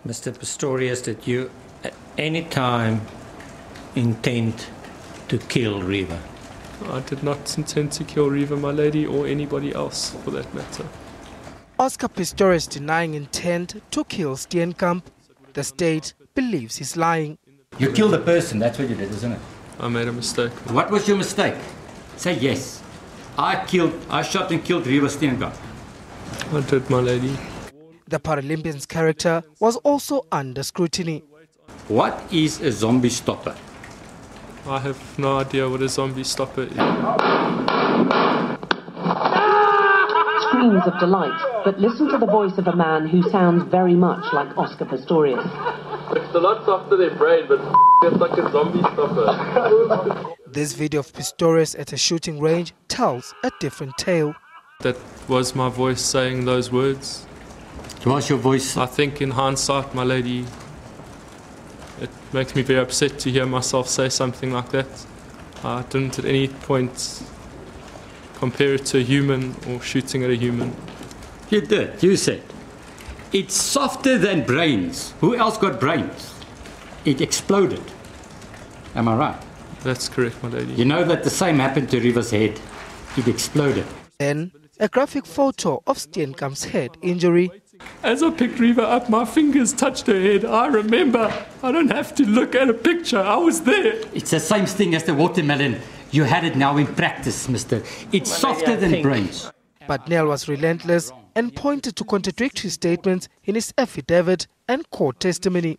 Mr. Pistorius, that you at any time intend to kill Riva? I did not intend to kill Riva, my lady, or anybody else for that matter. Oscar Pistorius denying intent to kill Steenkamp. The state believes he's lying. You killed a person, that's what you did, isn't it? I made a mistake. What was your mistake? Say yes. I shot and killed Riva Steenkamp. I did, my lady. The Paralympian's character was also under scrutiny. What is a zombie stopper? I have no idea what a zombie stopper is. Screams of delight, but listen to the voice of a man who sounds very much like Oscar Pistorius. It's a lot softer than brain, but it's like a zombie stopper. This video of Pistorius at a shooting range tells a different tale. That was my voice saying those words. It was your voice? I think in hindsight, my lady, it makes me very upset to hear myself say something like that. I didn't at any point compare it to a human or shooting at a human. You did, you said. It's softer than brains. Who else got brains? It exploded. Am I right? That's correct, my lady. You know that the same happened to Riva's head. It exploded. Then, a graphic photo of Steenkamp's head injury. As I picked Riva up, my fingers touched her head. I remember. I don't have to look at a picture. I was there. It's the same thing as the watermelon. You had it now in practice, mister. It's softer than brains. But Nel was relentless and pointed to contradictory statements in his affidavit and court testimony.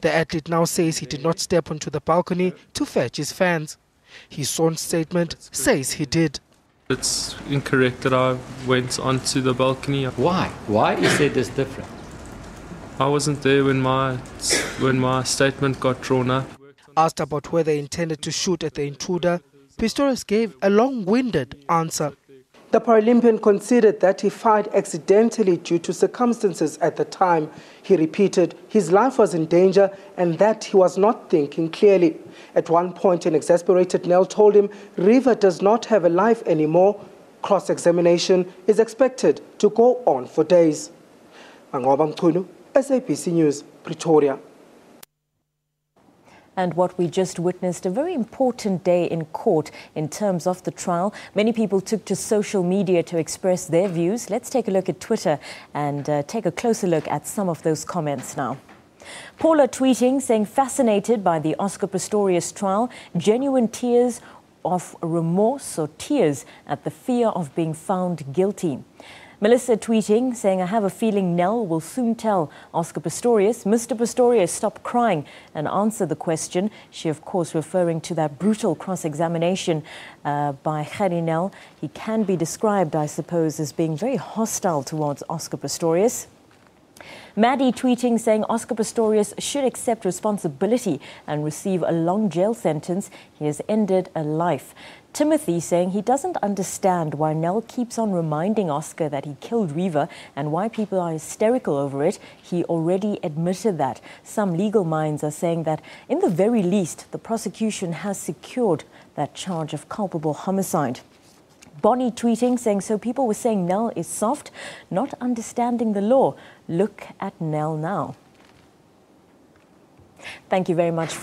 The athlete now says he did not step onto the balcony to fetch his fans. His sworn statement says he did. It's incorrect that I went onto the balcony. Why? Why is it this different? I wasn't there when my statement got drawn up. Asked about whether he intended to shoot at the intruder, Pistorius gave a long-winded answer. The Paralympian conceded that he fired accidentally due to circumstances at the time. He repeated his life was in danger and that he was not thinking clearly. At one point, an exasperated Nel told him Riva does not have a life anymore. Cross-examination is expected to go on for days. Mangoba Mchunu, SABC News, Pretoria. And what we just witnessed, a very important day in court in terms of the trial. Many people took to social media to express their views. Let's take a look at Twitter and take a closer look at some of those comments now. Paula tweeting, saying, fascinated by the Oscar Pistorius trial, genuine tears of remorse or tears at the fear of being found guilty. Melissa tweeting, saying, I have a feeling Nel will soon tell Oscar Pistorius, Mr. Pistorius, stop crying and answer the question. She, of course, referring to that brutal cross-examination by Gerrie Nel. He can be described, I suppose, as being very hostile towards Oscar Pistorius. Maddie tweeting, saying Oscar Pistorius should accept responsibility and receive a long jail sentence. He has ended a life. Timothy saying he doesn't understand why Nel keeps on reminding Oscar that he killed Riva and why people are hysterical over it. He already admitted that. Some legal minds are saying that in the very least, the prosecution has secured that charge of culpable homicide. Bonnie tweeting, saying, so people were saying Nel is soft, not understanding the law. Look at Nel now. Thank you very much.